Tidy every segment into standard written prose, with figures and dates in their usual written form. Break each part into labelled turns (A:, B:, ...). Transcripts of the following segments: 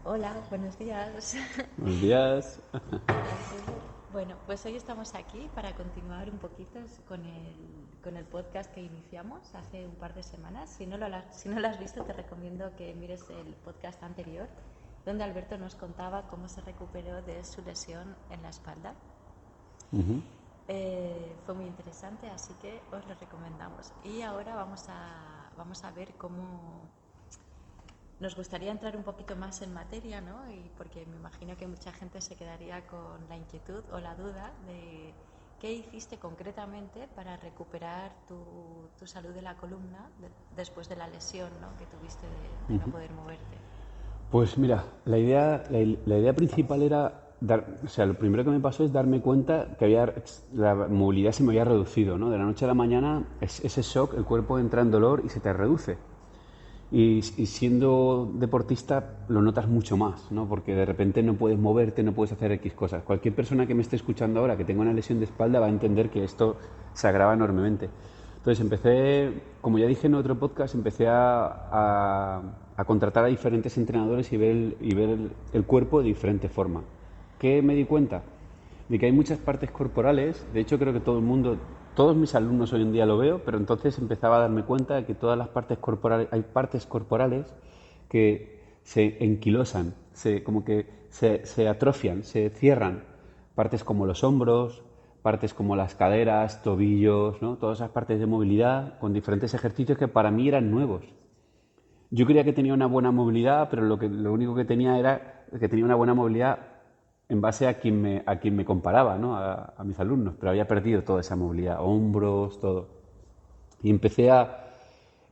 A: Hola, buenos días.
B: Buenos días.
A: Bueno, pues hoy estamos aquí para continuar un poquito con el podcast que iniciamos hace un par de semanas. Si no lo has visto, te recomiendo que mires el podcast anterior, donde Alberto nos contaba cómo se recuperó de su lesión en la espalda. Fue muy interesante, así que os lo recomendamos. Y ahora vamos a ver cómo, nos gustaría entrar un poquito más en materia, ¿no? Y porque me imagino que mucha gente se quedaría con la inquietud o la duda de qué hiciste concretamente para recuperar tu salud de la columna después de la lesión, ¿no? Que tuviste de no poder moverte.
B: Pues mira, la idea principal era o sea, lo primero que me pasó es darme cuenta que la movilidad se me había reducido, ¿no? De la noche a la mañana, ese shock, el cuerpo entra en dolor y se te reduce. Y siendo deportista lo notas mucho más, ¿no? Porque de repente no puedes moverte, no puedes hacer X cosas. Cualquier persona que me esté escuchando ahora que tenga una lesión de espalda va a entender que esto se agrava enormemente. Entonces empecé, como ya dije en otro podcast, empecé a contratar a diferentes entrenadores y ver el cuerpo de diferente forma. ¿Qué me di cuenta? De que hay muchas partes corporales, de hecho creo que todo el mundo, todos mis alumnos hoy en día lo veo, pero entonces empezaba a darme cuenta de que todas las partes corporales, hay partes corporales que se enquilosan, como que se atrofian, se cierran, partes como los hombros, partes como las caderas, tobillos, ¿no? Todas esas partes de movilidad con diferentes ejercicios que para mí eran nuevos. Yo creía que tenía una buena movilidad, pero lo único que tenía era que tenía una buena movilidad en base a quien me comparaba, ¿no? A mis alumnos, pero había perdido toda esa movilidad, hombros, todo. Y empecé a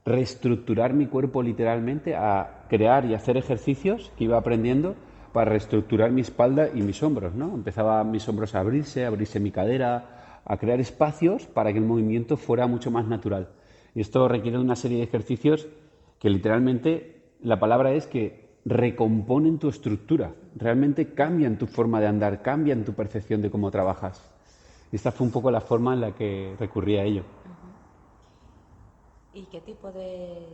B: reestructurar mi cuerpo literalmente, a crear y hacer ejercicios que iba aprendiendo para reestructurar mi espalda y mis hombros, ¿no? Empezaba mis hombros a abrirse mi cadera, a crear espacios para que el movimiento fuera mucho más natural. Y esto requiere una serie de ejercicios que literalmente la palabra es que recomponen tu estructura, realmente cambian tu forma de andar, cambian tu percepción de cómo trabajas. Y esta fue un poco la forma en la que recurrí a ello.
A: Uh-huh. ¿Y qué tipo de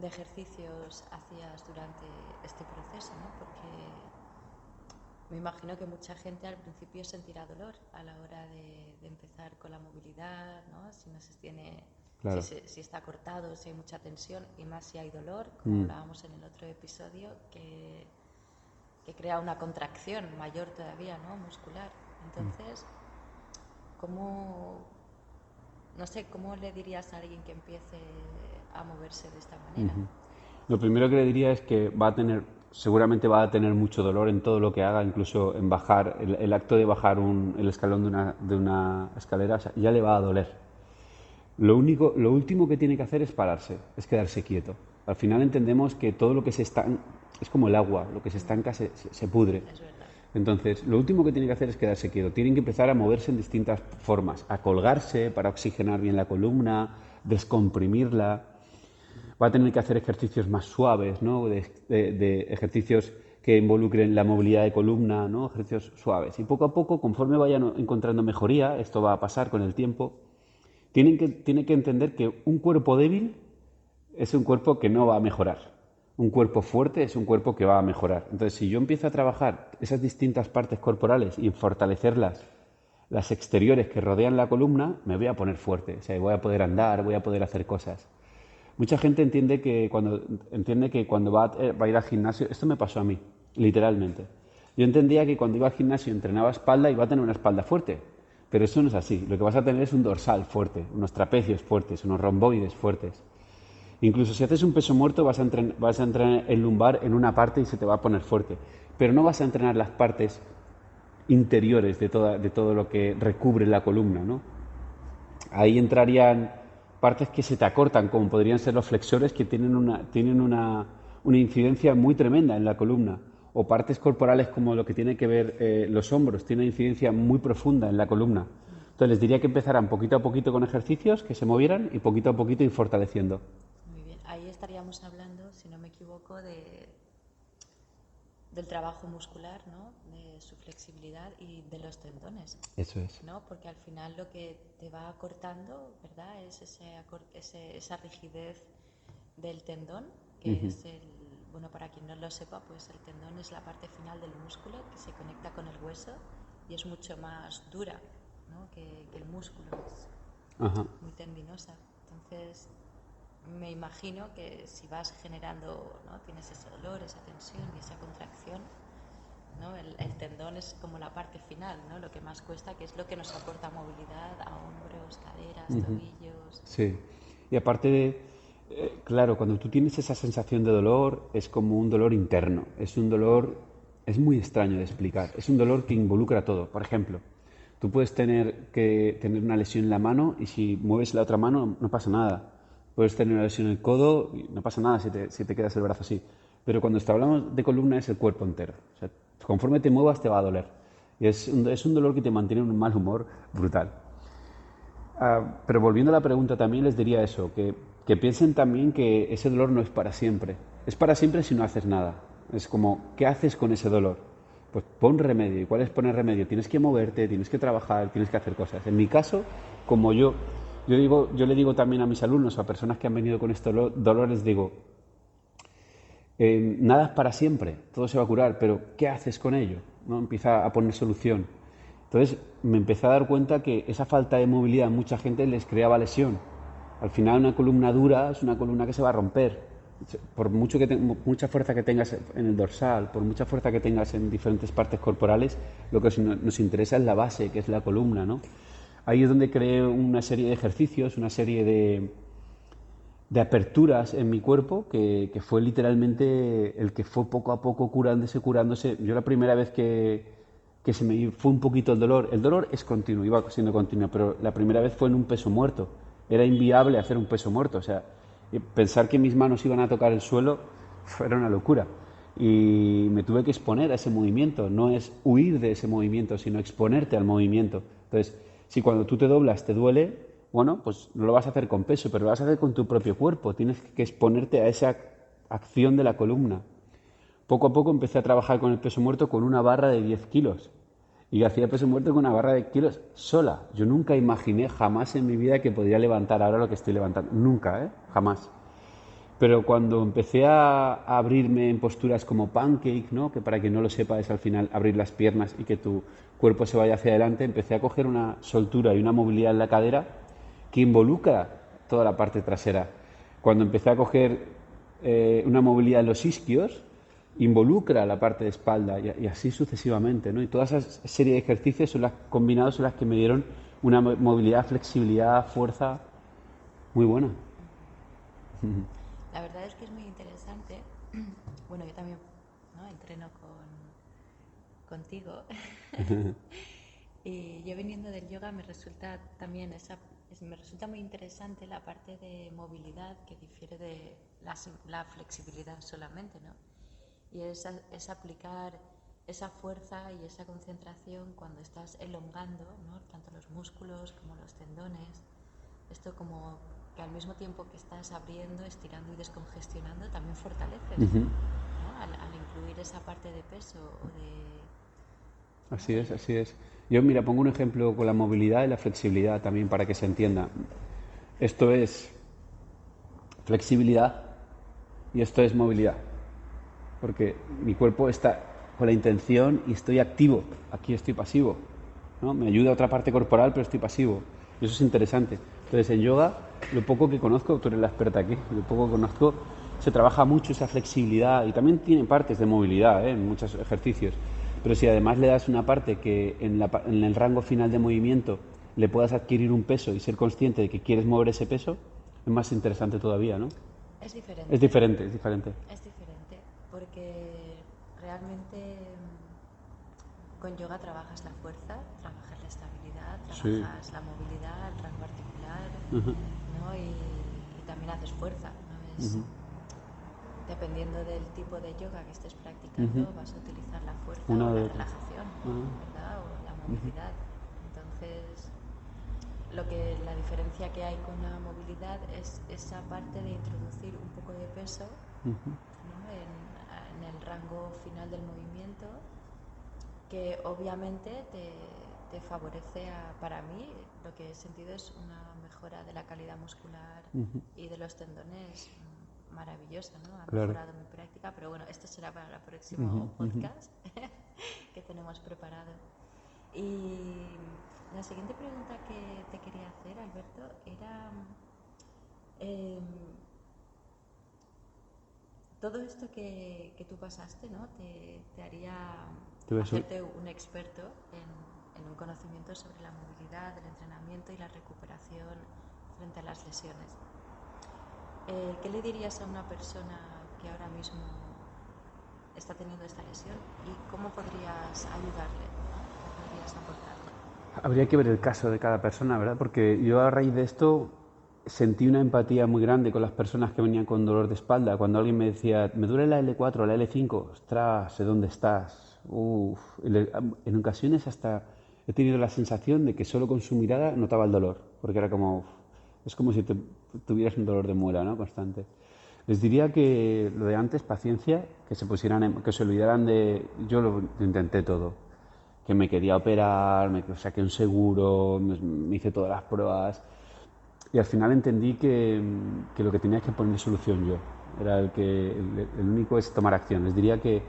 A: ejercicios hacías durante este proceso, ¿no? Porque me imagino que mucha gente al principio sentirá dolor a la hora de empezar con la movilidad, ¿no? Si no se tiene,
B: Claro.
A: si está cortado, si hay mucha tensión y más si hay dolor, como hablábamos en el otro episodio, que crea una contracción mayor todavía, ¿no? Muscular. Entonces, ¿cómo, no sé, cómo le dirías a alguien que empiece a moverse de esta manera?
B: Lo primero que le diría es que seguramente va a tener mucho dolor en todo lo que haga, incluso en bajar, el acto de bajar el escalón de una escalera, o sea, ya le va a doler. Lo último que tiene que hacer es pararse, es quedarse quieto. Al final entendemos que todo lo que se estanca, es como el agua, lo que se estanca se pudre.
A: Es verdad.
B: Entonces, lo último que tiene que hacer es quedarse quieto. Tienen que empezar a moverse en distintas formas, a colgarse para oxigenar bien la columna, descomprimirla, va a tener que hacer ejercicios más suaves, ¿no? De ejercicios que involucren la movilidad de columna, ¿no? Ejercicios suaves. Y poco a poco, conforme vayan encontrando mejoría, esto va a pasar con el tiempo, tienen que entender que un cuerpo débil es un cuerpo que no va a mejorar. Un cuerpo fuerte es un cuerpo que va a mejorar. Entonces, si yo empiezo a trabajar esas distintas partes corporales y fortalecerlas, las exteriores que rodean la columna, me voy a poner fuerte. O sea, voy a poder andar, voy a poder hacer cosas. Mucha gente entiende que cuando va a ir al gimnasio, esto me pasó a mí, literalmente. Yo entendía que cuando iba al gimnasio entrenaba espalda y iba a tener una espalda fuerte, pero eso no es así. Lo que vas a tener es un dorsal fuerte, unos trapecios fuertes, unos romboides fuertes. Incluso si haces un peso muerto vas a entrenar el lumbar en una parte y se te va a poner fuerte, pero no vas a entrenar las partes interiores de todo lo que recubre la columna, ¿no? Ahí entrarían partes que se te acortan, como podrían ser los flexores, que tienen una incidencia muy tremenda en la columna. O partes corporales como lo que tiene que ver los hombros, tiene una incidencia muy profunda en la columna. Entonces les diría que empezaran poquito a poquito con ejercicios, que se movieran y poquito a poquito ir fortaleciendo.
A: Muy bien. Ahí estaríamos hablando, si no me equivoco, del trabajo muscular, ¿no? De su flexibilidad y de los tendones,
B: Eso es.
A: ¿no? Porque al final lo que te va acortando, ¿verdad? Es esa rigidez del tendón, que es bueno, para quien no lo sepa, pues el tendón es la parte final del músculo que se conecta con el hueso y es mucho más dura, ¿no? que el músculo, es
B: Ajá.
A: muy tendinosa. Entonces, me imagino que si vas generando, ¿no? Tienes ese dolor, esa tensión y esa contracción, ¿no? El tendón es como la parte final, ¿no? Lo que más cuesta, que es lo que nos aporta movilidad a hombros, caderas, tobillos.
B: Sí. Y aparte de, claro, cuando tú tienes esa sensación de dolor, es como un dolor interno. Es un dolor, es muy extraño de explicar. Es un dolor que involucra todo. Por ejemplo, tú puedes tener una lesión en la mano y si mueves la otra mano no pasa nada. Puedes tener una lesión en el codo y no pasa nada si te quedas el brazo así. Pero cuando hablamos de columna es el cuerpo entero. O sea, conforme te muevas te va a doler. Y es un dolor que te mantiene en un mal humor brutal. Pero volviendo a la pregunta también les diría eso, que piensen también que ese dolor no es para siempre. Es para siempre si no haces nada. Es como, ¿qué haces con ese dolor? Pues pon remedio. ¿Y cuál es poner remedio? Tienes que moverte, tienes que trabajar, tienes que hacer cosas. En mi caso, como yo le digo también a mis alumnos o a personas que han venido con este dolor, les digo, nada es para siempre, todo se va a curar, pero ¿qué haces con ello? ¿No? Empieza a poner solución. Entonces me empecé a dar cuenta que esa falta de movilidad a mucha gente les creaba lesión. Al final una columna dura es una columna que se va a romper. Por mucha fuerza que tengas en el dorsal, por mucha fuerza que tengas en diferentes partes corporales, lo que nos interesa es la base, que es la columna, ¿no? Ahí es donde creé una serie de ejercicios, una serie de aperturas en mi cuerpo que fue literalmente el que fue poco a poco curándose, curándose. Yo la primera vez que se me fue un poquito el dolor es continuo, iba siendo continuo, pero la primera vez fue en un peso muerto. Era inviable hacer un peso muerto, o sea, pensar que mis manos iban a tocar el suelo era una locura. Y me tuve que exponer a ese movimiento, no es huir de ese movimiento, sino exponerte al movimiento. Entonces, si cuando tú te doblas te duele, bueno, pues no lo vas a hacer con peso, pero lo vas a hacer con tu propio cuerpo. Tienes que exponerte a esa acción de la columna. Poco a poco empecé a trabajar con el peso muerto con una barra de 10 kilos. Y hacía peso muerto con una barra de kilos sola. Yo nunca imaginé jamás en mi vida que podría levantar ahora lo que estoy levantando. Nunca, ¿eh? Jamás. Pero cuando empecé a abrirme en posturas como pancake, ¿no? Que para quien no lo sepa es al final abrir las piernas y que tu cuerpo se vaya hacia adelante, empecé a coger una soltura y una movilidad en la cadera que involucra toda la parte trasera. Cuando empecé a coger una movilidad en los isquios, involucra la parte de espalda y así sucesivamente, ¿no? Y toda esa serie de ejercicios son las combinados son las que me dieron una movilidad, flexibilidad, fuerza muy buena.
A: La verdad es que es muy interesante. Bueno, yo también, ¿no? Entreno contigo. Y yo viniendo del yoga me resulta también me resulta muy interesante la parte de movilidad que difiere de la flexibilidad solamente, ¿no? Y es aplicar esa fuerza y esa concentración cuando estás elongando, ¿no? Tanto los músculos como los tendones. Esto como que al mismo tiempo que estás abriendo, estirando y descongestionando, también fortaleces, ¿no? Al incluir esa parte de peso o de, ¿no?
B: Así es, así es. Yo, mira, pongo un ejemplo con la movilidad y la flexibilidad también para que se entienda. Esto es flexibilidad y esto es movilidad. Porque mi cuerpo está con la intención y estoy activo. Aquí estoy pasivo, ¿no? Me ayuda otra parte corporal, pero estoy pasivo. Y eso es interesante. Entonces, en yoga, lo poco que conozco, tú eres la experta aquí, lo poco que conozco, se trabaja mucho esa flexibilidad y también tiene partes de movilidad, en muchos ejercicios. Pero si además le das una parte que en el rango final de movimiento le puedas adquirir un peso y ser consciente de que quieres mover ese peso, es más interesante todavía, ¿no?
A: Es diferente.
B: Es diferente, es diferente.
A: Es diferente porque realmente con yoga trabajas la fuerza, trabajas la estabilidad,
B: Sí.
A: trabajas la movilidad, el rango articular,
B: Ujú,
A: ¿no? Y también haces fuerza, ¿no? Dependiendo del tipo de yoga que estés
B: ujú.
A: practicando, vas a utilizar la fuerza
B: Una
A: o
B: de
A: la
B: otra.
A: relajación,
B: Ah,
A: ¿verdad? O la movilidad. Entonces, la diferencia que hay con la movilidad es esa parte de introducir un poco de peso, ¿no? en el rango final del movimiento, que obviamente te favorece para mí, lo que he sentido es una mejora de la calidad muscular y de los tendones maravillosa, ¿no? Ha
B: Claro.
A: mejorado mi práctica, pero bueno, esto será para el próximo podcast que tenemos preparado. Y la siguiente pregunta que te quería hacer, Alberto, era em, todo esto que tú pasaste, ¿no? Te haría
B: Tuve su-
A: hacerte un experto en un conocimiento sobre la movilidad, el entrenamiento y la recuperación frente a las lesiones. ¿Qué le dirías a una persona que ahora mismo está teniendo esta lesión y cómo podrías ayudarle? ¿No? ¿Qué podrías aportarle?
B: Habría que ver el caso de cada persona, ¿verdad? Porque yo a raíz de esto sentí una empatía muy grande con las personas que venían con dolor de espalda. Cuando alguien me decía, me duele la L4, la L5, ostras, sé dónde estás. Uf. En ocasiones hasta he tenido la sensación de que solo con su mirada notaba el dolor, porque era como, uf, es como si tuvieras un dolor de muela, ¿no? Constante. Les diría que lo de antes, paciencia, que se pusieran, que se olvidaran de, yo lo intenté todo, que me quería operar, me saqué un seguro, me hice todas las pruebas y al final entendí que lo que tenía que poner solución yo. Era el único es tomar acción. Les diría que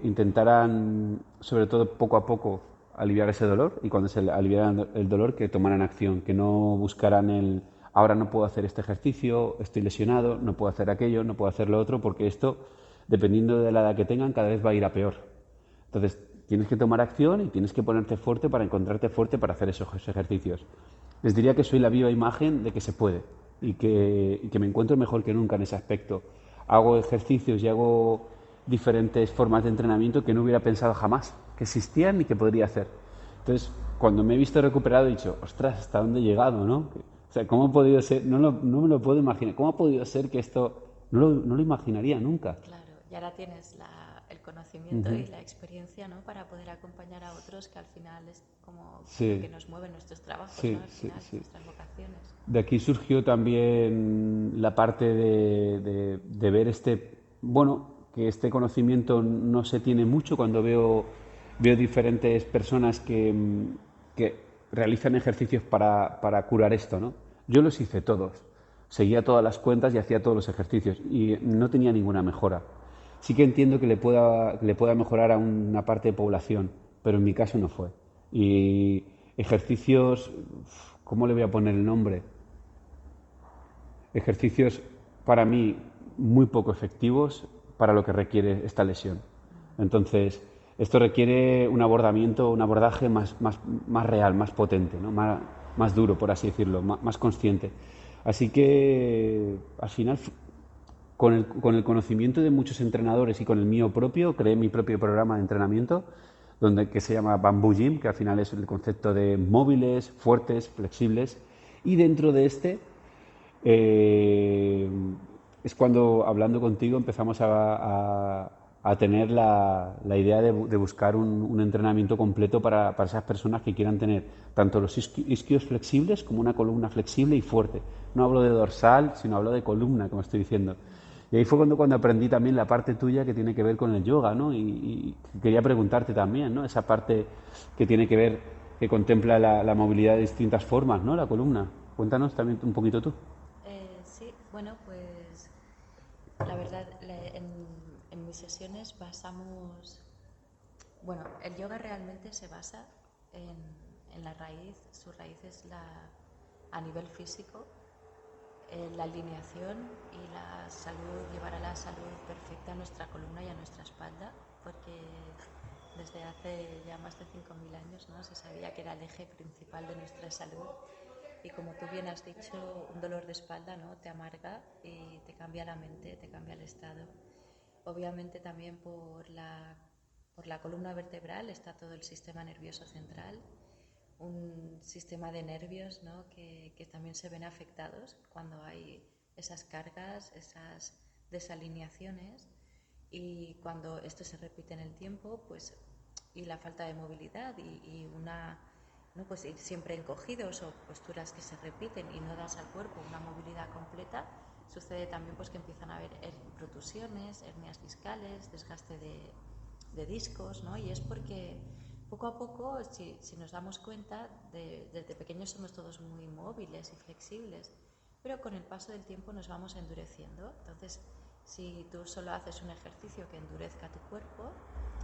B: intentaran, sobre todo poco a poco, aliviar ese dolor y cuando se aliviaran el dolor, que tomaran acción, que no buscaran el ahora no puedo hacer este ejercicio, estoy lesionado, no puedo hacer aquello, no puedo hacer lo otro, porque esto, dependiendo de la edad que tengan, cada vez va a ir a peor. Entonces, tienes que tomar acción y tienes que ponerte fuerte para encontrarte fuerte para hacer esos ejercicios. Les diría que soy la viva imagen de que se puede y que me encuentro mejor que nunca en ese aspecto. Hago ejercicios y hago diferentes formas de entrenamiento que no hubiera pensado jamás que existían ni que podría hacer. Entonces, cuando me he visto recuperado, he dicho, ostras, ¿hasta dónde he llegado, no? O sea, ¿cómo ha podido ser? No me lo puedo imaginar. ¿Cómo ha podido ser que esto no lo imaginaría nunca?
A: Claro, y ahora tienes el conocimiento
B: Ujú.
A: y la experiencia, ¿no? Para poder acompañar a otros, que al final es como lo
B: Sí,
A: que nos mueve nuestros trabajos, ¿no?
B: sí,
A: Al
B: sí,
A: final,
B: sí.
A: nuestras vocaciones.
B: De aquí surgió también la parte de ver bueno, que este conocimiento no se tiene mucho cuando veo diferentes personas que realizan ejercicios para curar esto, ¿no? Yo los hice todos, seguía todas las cuentas y hacía todos los ejercicios y no tenía ninguna mejora. Sí que entiendo que le pueda mejorar a una parte de población, pero en mi caso no fue. Y ejercicios, ¿cómo le voy a poner el nombre? Ejercicios para mí muy poco efectivos para lo que requiere esta lesión. Entonces, esto requiere un abordamiento, un abordaje más real, más potente, ¿no? más duro, por así decirlo, más consciente. Así que, al final, con el conocimiento de muchos entrenadores y con el mío propio, creé mi propio programa de entrenamiento que se llama Bamboo Gym, que al final es el concepto de móviles, fuertes, flexibles. Y dentro de eh, es cuando, hablando contigo, empezamos a tener la idea de buscar un entrenamiento completo para esas personas que quieran tener tanto los isquios flexibles como una columna flexible y fuerte. No hablo de dorsal, sino hablo de columna, como estoy diciendo. Y ahí fue cuando aprendí también la parte tuya que tiene que ver con el yoga, ¿no? Y quería preguntarte también, ¿no? Esa parte que tiene que ver, que contempla la movilidad de distintas formas, ¿no? La columna. Cuéntanos también un poquito tú.
A: Sí, bueno, pues la verdad, en mis sesiones basamos, bueno, el yoga realmente se basa en la raíz, su raíz es a nivel físico, la alineación y la salud, llevar a la salud perfecta a nuestra columna y a nuestra espalda, porque desde hace ya más de 5.000 años, ¿no? Se sabía que era el eje principal de nuestra salud. Y como tú bien has dicho, un dolor de espalda, ¿no? Te amarga y te cambia la mente, te cambia el estado. Obviamente también por la columna vertebral está todo el sistema nervioso central, un sistema de nervios, ¿no? que también se ven afectados cuando hay esas cargas, esas desalineaciones, y cuando esto se repite en el tiempo, pues, y la falta de movilidad y ¿no? Pues ir siempre encogidos o posturas que se repiten y no das al cuerpo una movilidad completa, sucede también pues que empiezan a haber protusiones, hernias discales, desgaste de discos, ¿no? Y es porque poco a poco, si nos damos cuenta, desde pequeños somos todos muy móviles y flexibles, pero con el paso del tiempo nos vamos endureciendo. Entonces, si tú solo haces un ejercicio que endurezca tu cuerpo,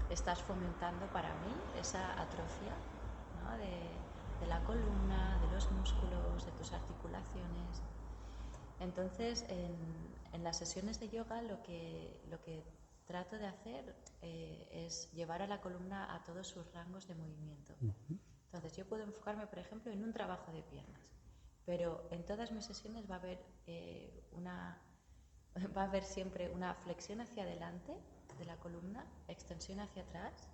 A: estás fomentando para mí esa atrofia, ¿no? de la columna, de los músculos, de tus articulaciones. Entonces, en las sesiones de yoga lo que trato de hacer es llevar a la columna a todos sus rangos de movimiento. Entonces, yo puedo enfocarme, por ejemplo, en un trabajo de piernas, pero en todas mis sesiones va a haber siempre una flexión hacia adelante de la columna, extensión hacia atrás,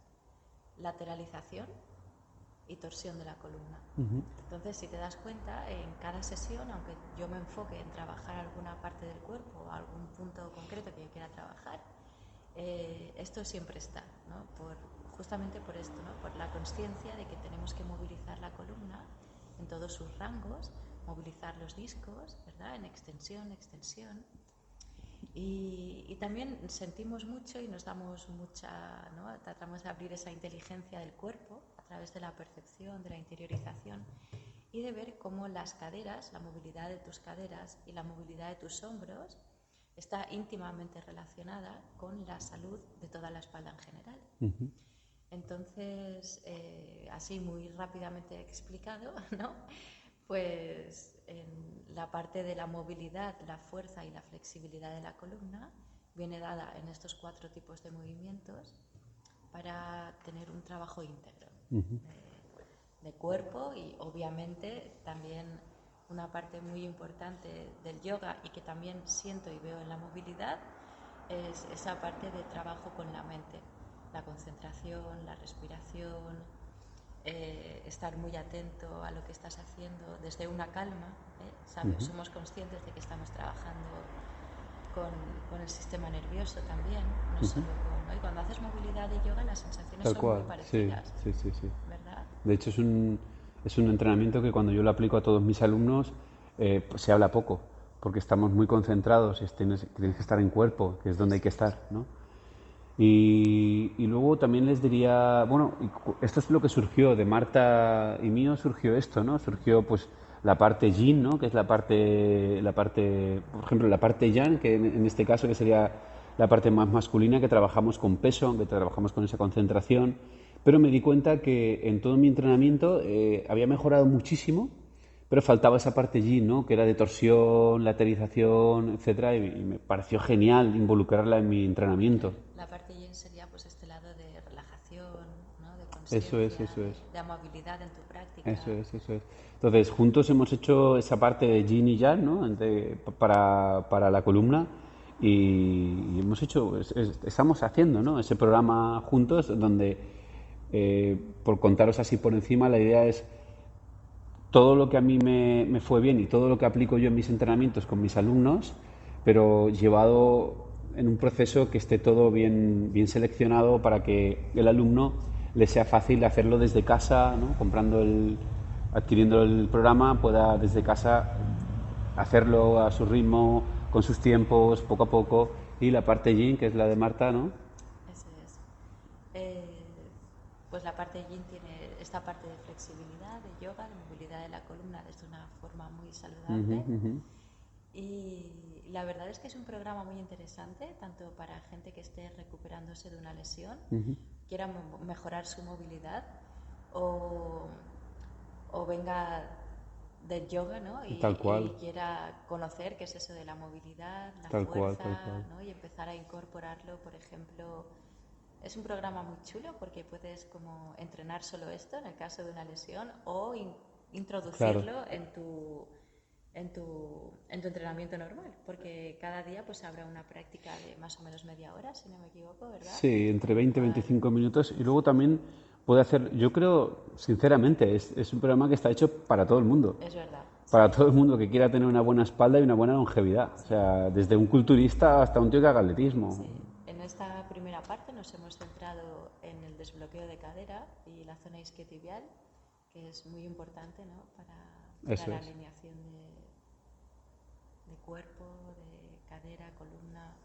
A: lateralización y torsión de la columna. Entonces, si te das cuenta, en cada sesión, aunque yo me enfoque en trabajar alguna parte del cuerpo o algún punto concreto que yo quiera trabajar, esto siempre está, ¿no? Justamente por esto, ¿no? Por la consciencia de que tenemos que movilizar la columna en todos sus rangos, movilizar los discos, ¿verdad? En extensión. Y también sentimos mucho y nos damos mucha, ¿no? Tratamos de abrir esa inteligencia del cuerpo a través de la percepción, de la interiorización y de ver cómo las caderas, la movilidad de tus caderas y la movilidad de tus hombros está íntimamente relacionada con la salud de toda la espalda en general. Entonces, así muy rápidamente explicado, ¿no? Pues en la parte de la movilidad, la fuerza y la flexibilidad de la columna viene dada en estos 4 tipos de movimientos para tener un trabajo íntegro de cuerpo y obviamente también una parte muy importante del yoga y que también siento y veo en la movilidad es esa parte de trabajo con la mente, la concentración, la respiración, estar muy atento a lo que estás haciendo desde una calma, ¿sabes? Somos conscientes de que estamos trabajando con el sistema nervioso también, no solo con, ¿no? Y cuando haces movilidad de yoga las sensaciones
B: Tal
A: son
B: cual,
A: muy parecidas,
B: sí.
A: ¿verdad?
B: De hecho, es un entrenamiento que cuando yo lo aplico a todos mis alumnos pues se habla poco, porque estamos muy concentrados y tienes que estar en cuerpo, que es donde hay que estar, ¿no? Y luego también les diría, bueno, esto es lo que surgió de Marta y mío, surgió esto, ¿no? Surgió pues la parte yin, ¿no? Que es la parte, por ejemplo, la parte yang, que en este caso que sería la parte más masculina, que trabajamos con peso, que trabajamos con esa concentración, pero me di cuenta que en todo mi entrenamiento había mejorado muchísimo, pero faltaba esa parte yin, ¿no? Que era de torsión, lateralización, etcétera, y me pareció genial involucrarla en mi entrenamiento.
A: La parte yin sería pues este lado de relajación, ¿no? De
B: Eso
A: conciencia,
B: es.
A: de amabilidad en tu práctica.
B: Eso es. Entonces, juntos hemos hecho esa parte de yin y yang, ¿no? Para la columna y hemos hecho, estamos haciendo, ¿no? Ese programa juntos donde, por contaros así por encima, la idea es todo lo que a mí me fue bien y todo lo que aplico yo en mis entrenamientos con mis alumnos, pero llevado en un proceso que esté todo bien seleccionado para que el alumno le sea fácil hacerlo desde casa, ¿no? Adquiriendo el programa, pueda desde casa hacerlo a su ritmo, con sus tiempos, poco a poco. Y la parte yin, que es la de Marta, ¿no?
A: Eso es. Pues la parte yin tiene esta parte de flexibilidad, de yoga, de movilidad de la columna desde una forma muy saludable. Y la verdad es que es un programa muy interesante, tanto para gente que esté recuperándose de una lesión, quiera mejorar su movilidad o venga del yoga, ¿no? Y quiera conocer qué es eso de la movilidad, la fuerza, ¿no? Y empezar a incorporarlo, por ejemplo. Es un programa muy chulo porque puedes como entrenar solo esto en el caso de una lesión o introducirlo en tu entrenamiento normal, porque cada día pues habrá una práctica de más o menos media hora, si no me equivoco, ¿verdad?
B: Sí, entre 20 y 25 minutos. Y luego también puede hacer, yo creo, sinceramente, es un programa que está hecho para todo el mundo.
A: Es verdad.
B: Para todo el mundo que quiera tener una buena espalda y una buena longevidad. O sea, desde un culturista hasta un tío que haga atletismo.
A: Sí. En esta primera parte nos hemos centrado en el desbloqueo de cadera y la zona isquiotibial, que es muy importante, ¿no? Para la alineación de cuerpo, de cadera, columna.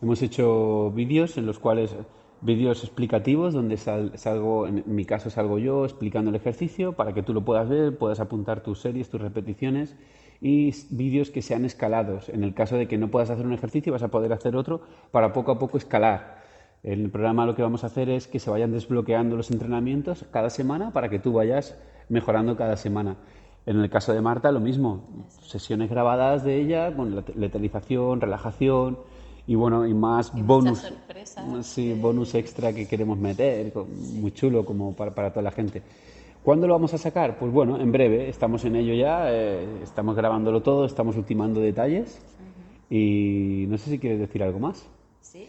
B: Hemos hecho vídeos en los cuales, vídeos explicativos, donde salgo, en mi caso salgo yo explicando el ejercicio para que tú lo puedas ver, puedas apuntar tus series, tus repeticiones y vídeos que sean escalados. En el caso de que no puedas hacer un ejercicio, vas a poder hacer otro para poco a poco escalar. En el programa lo que vamos a hacer es que se vayan desbloqueando los entrenamientos cada semana para que tú vayas mejorando cada semana. En el caso de Marta, lo mismo, sesiones grabadas de ella con lateralización, relajación y bueno, y más
A: Y muchas
B: bonus,
A: sorpresas.
B: sí, bonus extra que queremos meter, muy chulo como para toda la gente. ¿Cuándo lo vamos a sacar? Pues bueno, en breve, estamos en ello ya, estamos grabándolo todo, estamos ultimando detalles y no sé si quieres decir algo más.
A: Sí.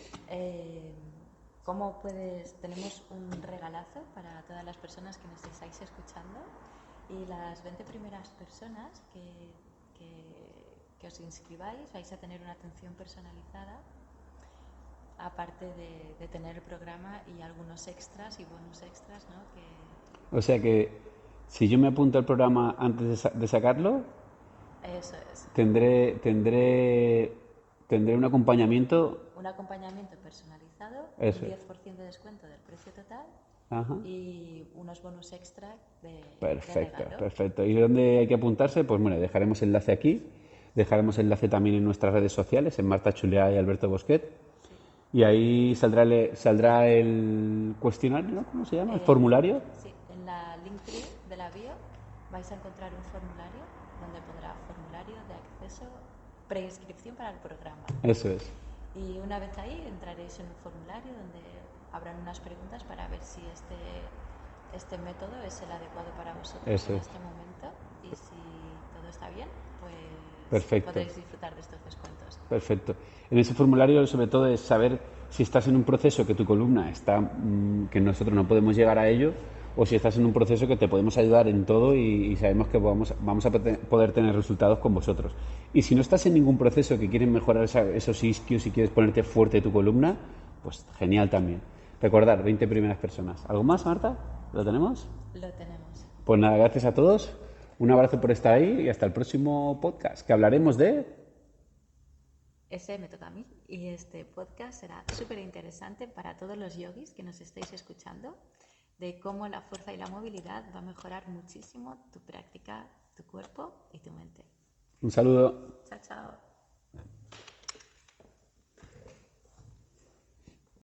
A: ¿Cómo puedes? Tenemos un regalazo para todas las personas que nos estáis escuchando y las 20 primeras personas que os inscribáis vais a tener una atención personalizada, aparte de tener el programa y algunos extras y bonus extras, ¿no?
B: O sea que si yo me apunto al programa antes de sacarlo,
A: Eso es.
B: tendré un acompañamiento.
A: Un acompañamiento personalizado, un
B: Eso es.
A: 10% de descuento del precio total
B: Ajá.
A: y unos bonus extra de
B: Perfecto,
A: regalo.
B: perfecto. ¿Y dónde hay que apuntarse? Pues bueno, dejaremos enlace aquí, dejaremos enlace también en nuestras redes sociales, en Marta Chulea y Alberto Bosquet,
A: Sí.
B: y ahí saldrá el cuestionario, ¿no? ¿Cómo se llama? El formulario.
A: Sí, en la Linktree de la bio vais a encontrar un formulario donde pondrá formulario de acceso, preinscripción para el programa.
B: Eso es,
A: Y una vez ahí entraréis en un formulario donde habrán unas preguntas para ver si este método es el adecuado para vosotros
B: eso
A: en
B: es.
A: este momento y si todo está bien, pues
B: Perfecto.
A: podréis disfrutar de estos descuentos.
B: Perfecto. En ese formulario, sobre todo, es saber si estás en un proceso que tu columna está, que nosotros no podemos llegar a ello, o si estás en un proceso que te podemos ayudar en todo y sabemos que vamos a poder tener resultados con vosotros. Y si no estás en ningún proceso que quieres mejorar esos isquios y quieres ponerte fuerte tu columna, pues genial también. Recordar, 20 primeras personas. ¿Algo más, Marta? ¿Lo tenemos?
A: Lo tenemos.
B: Pues nada, gracias a todos. Un abrazo por estar ahí y hasta el próximo podcast, que hablaremos de...
A: Ese me toca a mí y este podcast será súper interesante para todos los yogis que nos estéis escuchando, de cómo la fuerza y la movilidad va a mejorar muchísimo tu práctica, tu cuerpo y tu mente.
B: Un saludo.
A: Chao, chao.